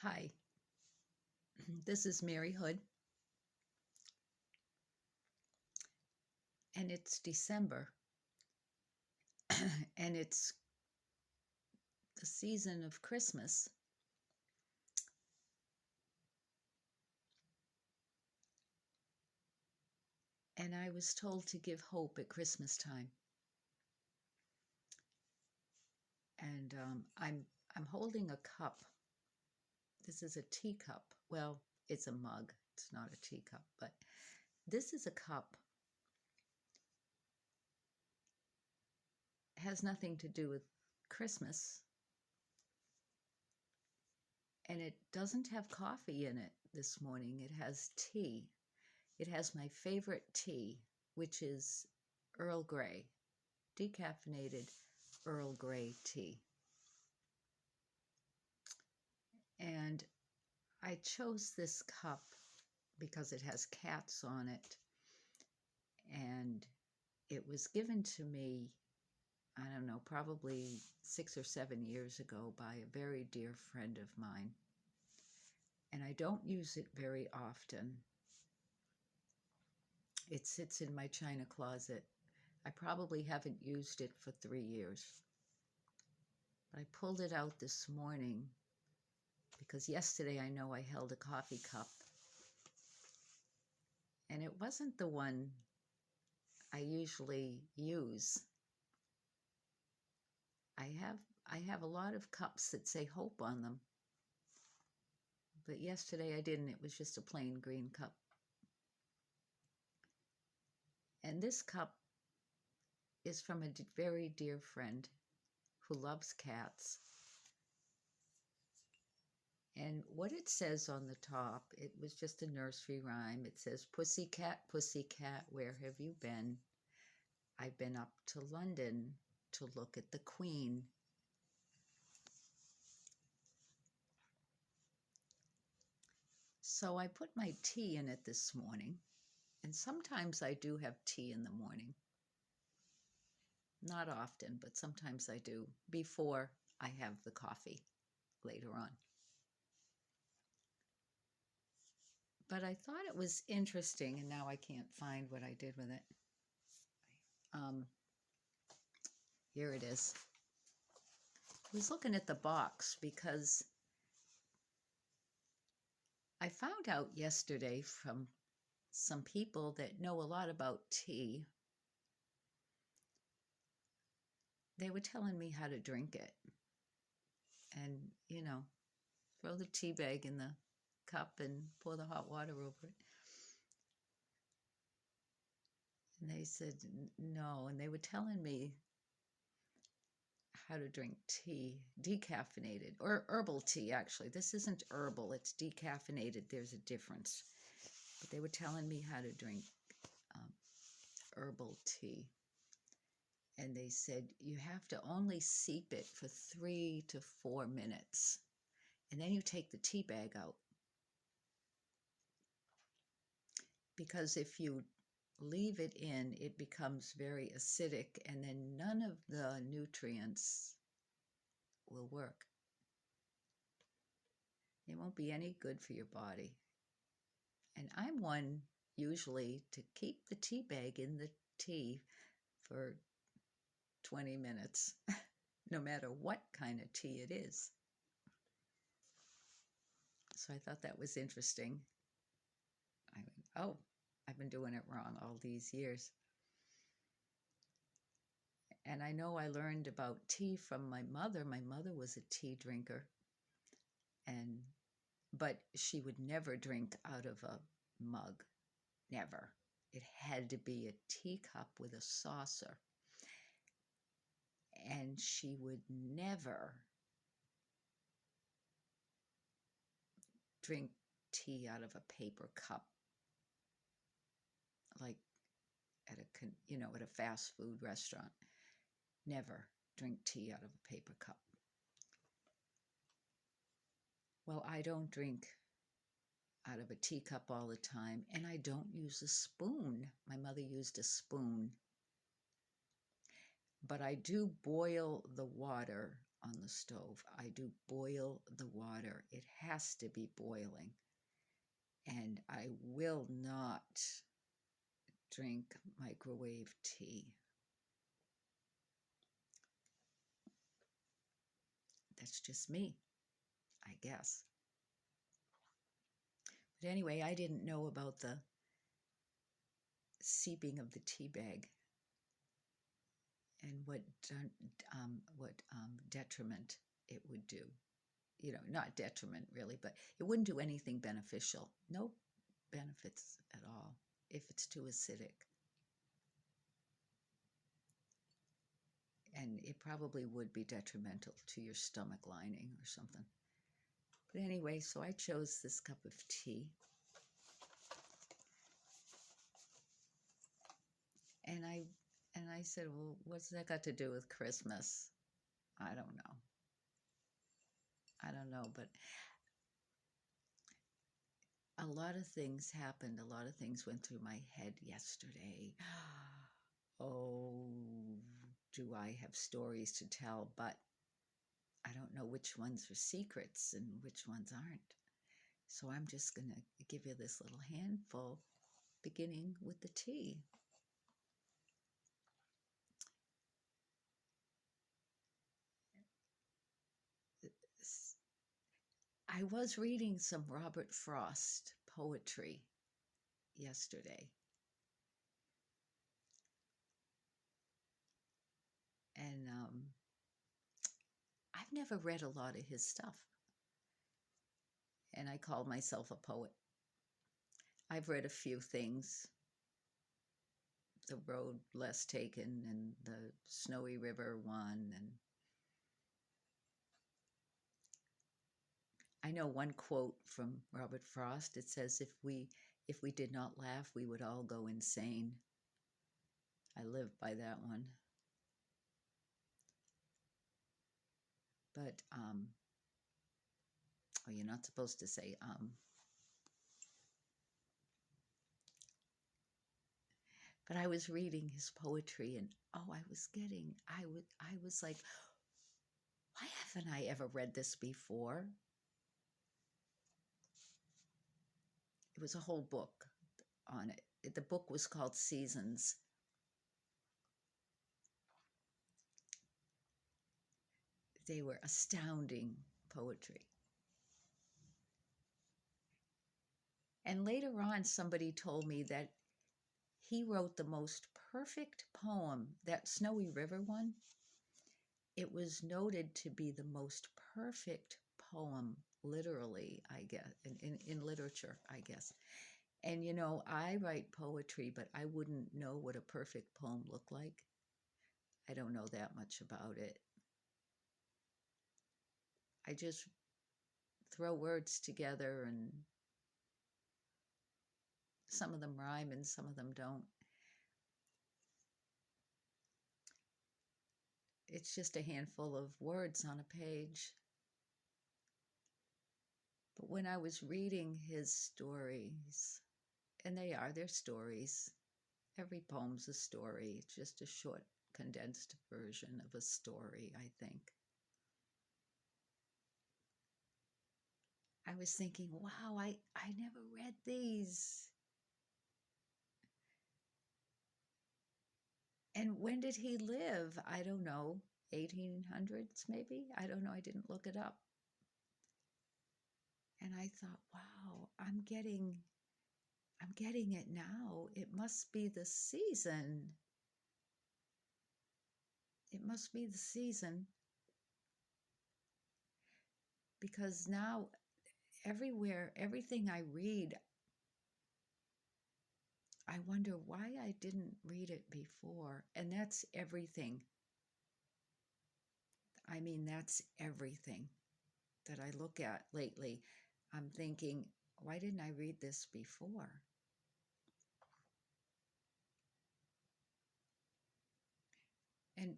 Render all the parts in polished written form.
Hi, this is Mary Hood, and it's December, and it's the season of Christmas. And I was told to give hope at Christmas time. And I'm holding a cup. This is a teacup. Well, it's a mug. It's not a teacup, but this is a cup. It has nothing to do with Christmas, and it doesn't have coffee in it this morning. It has tea. It has my favorite tea, which is Earl Grey, decaffeinated Earl Grey tea. And I chose this cup because it has cats on it. And it was given to me, I don't know, probably 6 or 7 years ago by a very dear friend of mine. And I don't use it very often. It sits in my china closet. I probably haven't used it for 3 years. But I pulled it out this morning because yesterday I know I held a coffee cup, and it wasn't the one I usually use. I have a lot of cups that say hope on them, but yesterday I didn't. It was just a plain green cup. And this cup is from a very dear friend who loves cats. And what it says on the top, it was just a nursery rhyme. It says, "Pussycat, pussycat, where have you been? I've been up to London to look at the Queen." So I put my tea in it this morning, and sometimes I do have tea in the morning. Not often, but sometimes I do before I have the coffee later on. But I thought it was interesting, and now I can't find what I did with it. Um, Here it is. I was looking at the box because I found out yesterday from some people that know a lot about tea. They were telling me how to drink it. And, throw the tea bag in the cup and pour the hot water over it. And they said no. And they were telling me how to drink tea, decaffeinated, or herbal tea, actually. This isn't herbal, it's decaffeinated. There's a difference. But they were telling me how to drink um, herbal tea. And they said you have to only steep it for 3 to 4 minutes. And then you take the tea bag out. Because if you leave it in, it becomes very acidic, and then none of the nutrients will work. It won't be any good for your body. And I'm one usually to keep the tea bag in the tea for 20 minutes, no matter what kind of tea it is. So I thought that was interesting. I went, oh, I've been doing it wrong all these years. And I know I learned about tea from my mother. My mother was a tea drinker, but she would never drink out of a mug. Never. It had to be a teacup with a saucer. And she would never drink tea out of a paper cup, like at a fast food restaurant. Never drink tea out of a paper cup. Well, I don't drink out of a teacup all the time, and I don't use a spoon. My mother used a spoon. But I do boil the water on the stove. I do boil the water. It has to be boiling. And I will not drink microwave tea. That's just me, I guess. But anyway, I didn't know about the seeping of the tea bag and what detriment it would do. You know, not detriment really, but it wouldn't do anything beneficial. No benefits at all if it's too acidic. And it probably would be detrimental to your stomach lining or something. But anyway, so I chose this cup of tea. And I said, well, what's that got to do with Christmas? I don't know. But a lot of things happened. A lot of things went through my head yesterday. Oh, do I have stories to tell? But I don't know which ones are secrets and which ones aren't. So I'm just going to give you this little handful, beginning with the tea. I was reading some Robert Frost poetry yesterday. And I've never read a lot of his stuff. And I call myself a poet. I've read a few things. The Road Less Taken and the Snowy River one. And I know one quote from Robert Frost. It says, if we did not laugh, we would all go insane. I live by that one. But, oh, you're not supposed to say, But I was reading his poetry and, oh, I was like, why haven't I ever read this before? It was a whole book on it. The book was called Seasons. They were astounding poetry. And later on, somebody told me that he wrote the most perfect poem, that Snowy River one. It was noted to be the most perfect poem, literally, I guess, in literature, I guess. And you know, I write poetry, but I wouldn't know what a perfect poem looked like. I don't know that much about it. I just throw words together, and some of them rhyme and some of them don't. It's just a handful of words on a page. But when I was reading his stories, and they're stories, every poem's a story. It's just a short, condensed version of a story, I think. I was thinking, wow, I never read these. And when did he live? I don't know, 1800s maybe? I don't know, I didn't look it up. And I thought, wow, I'm getting it now. It must be the season. It must be the season. Because now everywhere, everything I read, I wonder why I didn't read it before. And that's everything. I mean, that's everything that I look at lately. I'm thinking, why didn't I read this before? And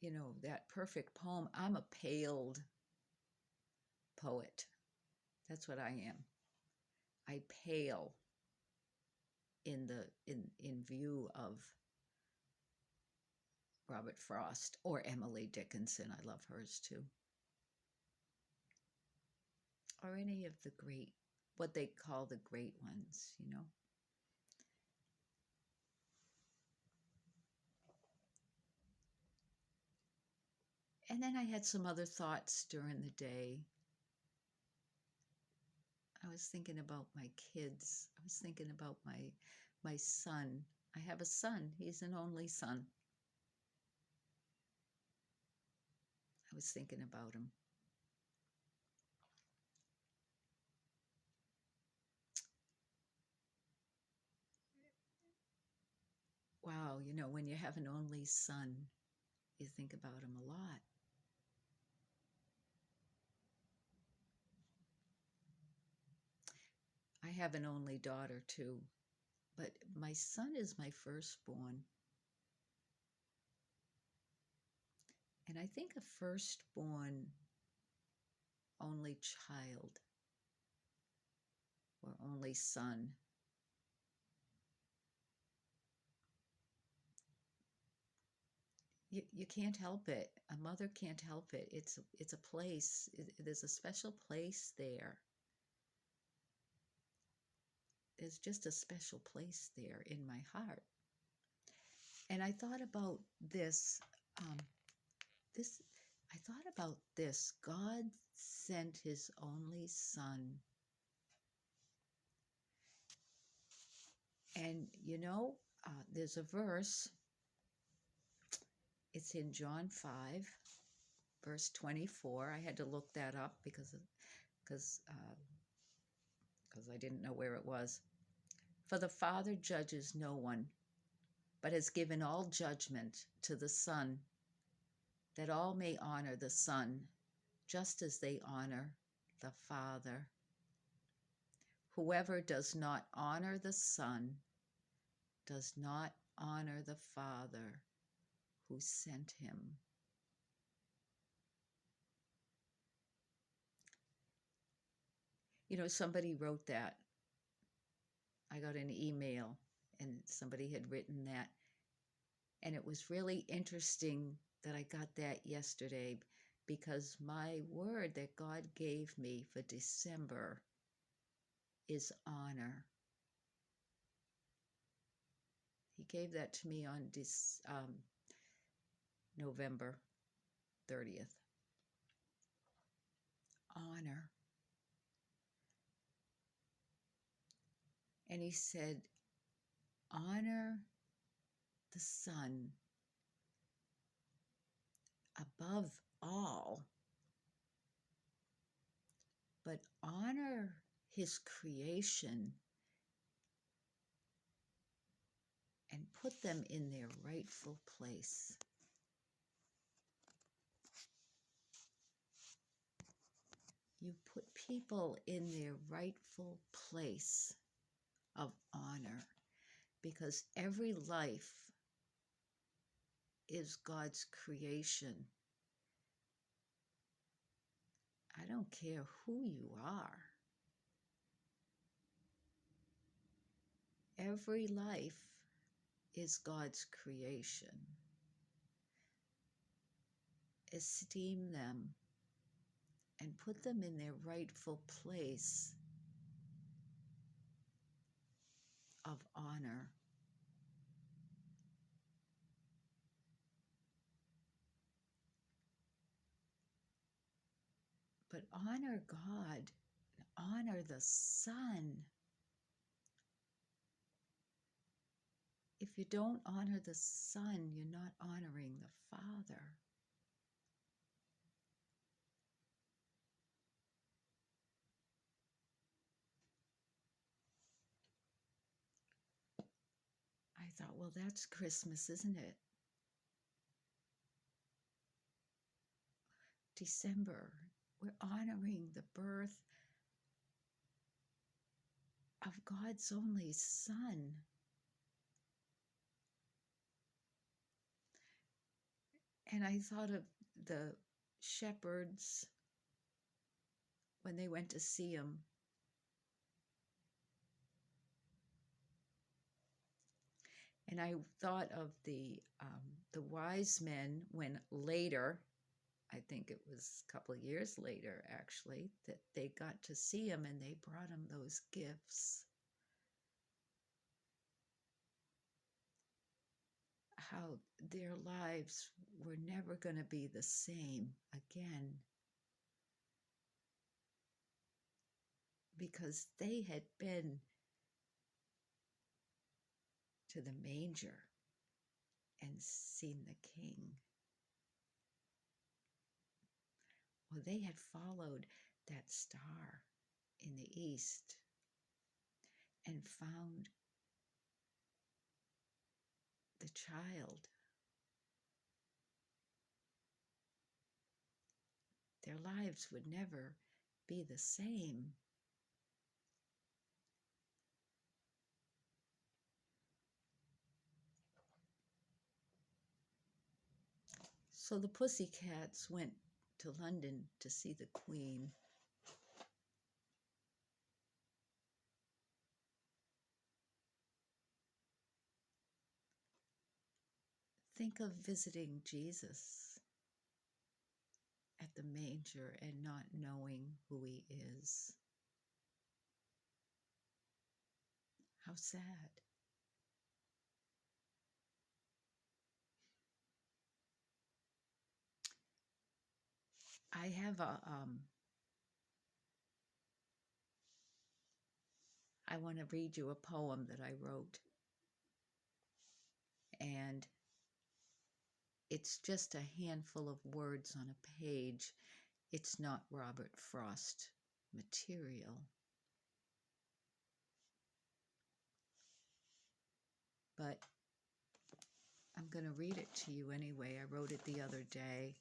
you know, that perfect poem, I'm a paled poet. That's what I am. I pale in view of Robert Frost, or Emily Dickinson. I love hers too. Or any of the great, what they call the great ones, you know. And then I had some other thoughts during the day. I was thinking about my kids. I was thinking about my son. I have a son. He's an only son. I was thinking about him. Wow, you know, when you have an only son, you think about him a lot. I have an only daughter too, but my son is my firstborn. And I think a firstborn only child or only son, you can't help it. A mother can't help it. It's a place. There's a special place there. There's just a special place there in my heart. And I thought about this. Um, this I thought about this. God sent His only Son. And you know, there's a verse. It's in John 5, verse 24. I had to look that up because I didn't know where it was. For the Father judges no one, but has given all judgment to the Son, that all may honor the Son, just as they honor the Father. Whoever does not honor the Son does not honor the Father who sent him. You know, somebody wrote that. I got an email and somebody had written that. And it was really interesting that I got that yesterday, because my word that God gave me for December is honor. He gave that to me on November 30th. Honor. And he said, honor the Son above all, but honor His creation and put them in their rightful place. You put people in their rightful place of honor, because every life is God's creation. I don't care who you are. Every life is God's creation. Esteem them and put them in their rightful place of honor. But honor God, honor the Son. If you don't honor the Son, you're not honoring the Father. I thought, well, that's Christmas, isn't it? December, we're honoring the birth of God's only Son. And I thought of the shepherds when they went to see him. And I thought of the wise men when later, I think it was a couple of years later actually, that they got to see him and they brought him those gifts. How their lives were never going to be the same again because they had been to the manger and seen the king. Well, they had followed that star in the east and found the child. Their lives would never be the same. So the Pussycats went to London to see the Queen. Think of visiting Jesus at the manger and not knowing who he is. How sad. I have I want to read you a poem that I wrote. And it's just a handful of words on a page. It's not Robert Frost material. But I'm going to read it to you anyway. I wrote it the other day.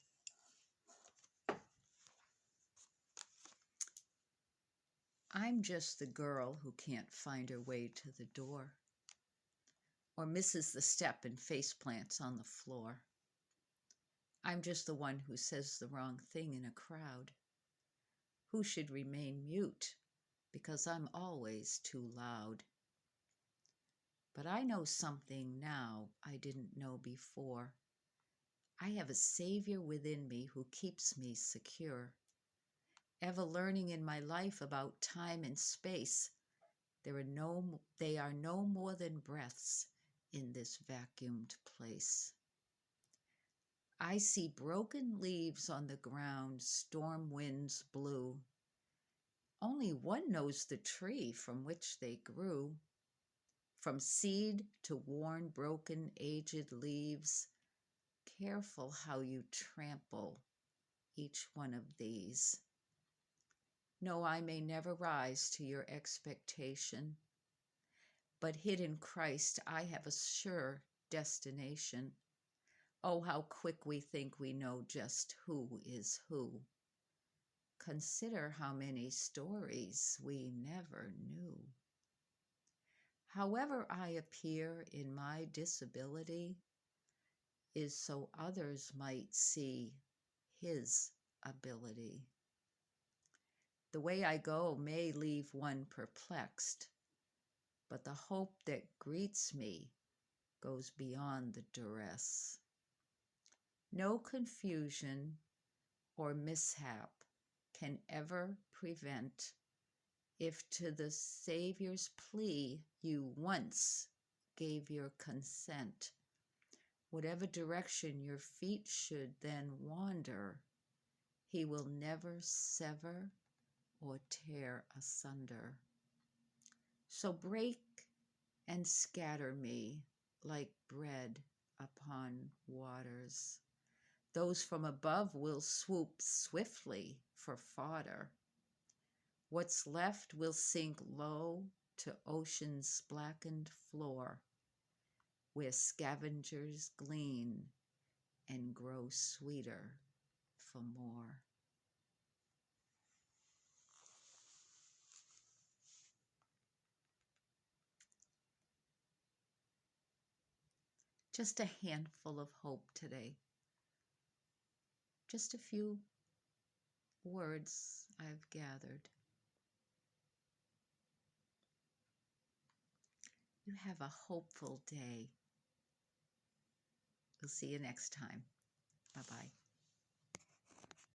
I'm just the girl who can't find her way to the door, or misses the step and face plants on the floor. I'm just the one who says the wrong thing in a crowd, who should remain mute because I'm always too loud. But I know something now I didn't know before. I have a savior within me who keeps me secure. Ever learning in my life about time and space, they are no more than breaths in this vacuumed place. I see broken leaves on the ground, storm winds blew. Only one knows the tree from which they grew. From seed to worn, broken, aged leaves, careful how you trample each one of these. No, I may never rise to your expectation, but hid in Christ I have a sure destination. Oh, how quick we think we know just who is who. Consider how many stories we never knew. However I appear in my disability is so others might see his ability. The way I go may leave one perplexed, but the hope that greets me goes beyond the duress. No confusion or mishap can ever prevent if to the Savior's plea you once gave your consent. Whatever direction your feet should then wander, he will never sever or tear asunder. So break and scatter me like bread upon waters. Those from above will swoop swiftly for fodder. What's left will sink low to ocean's blackened floor, where scavengers glean and grow sweeter for more. Just a handful of hope today. Just a few words I've gathered. You have a hopeful day. We'll see you next time. Bye bye.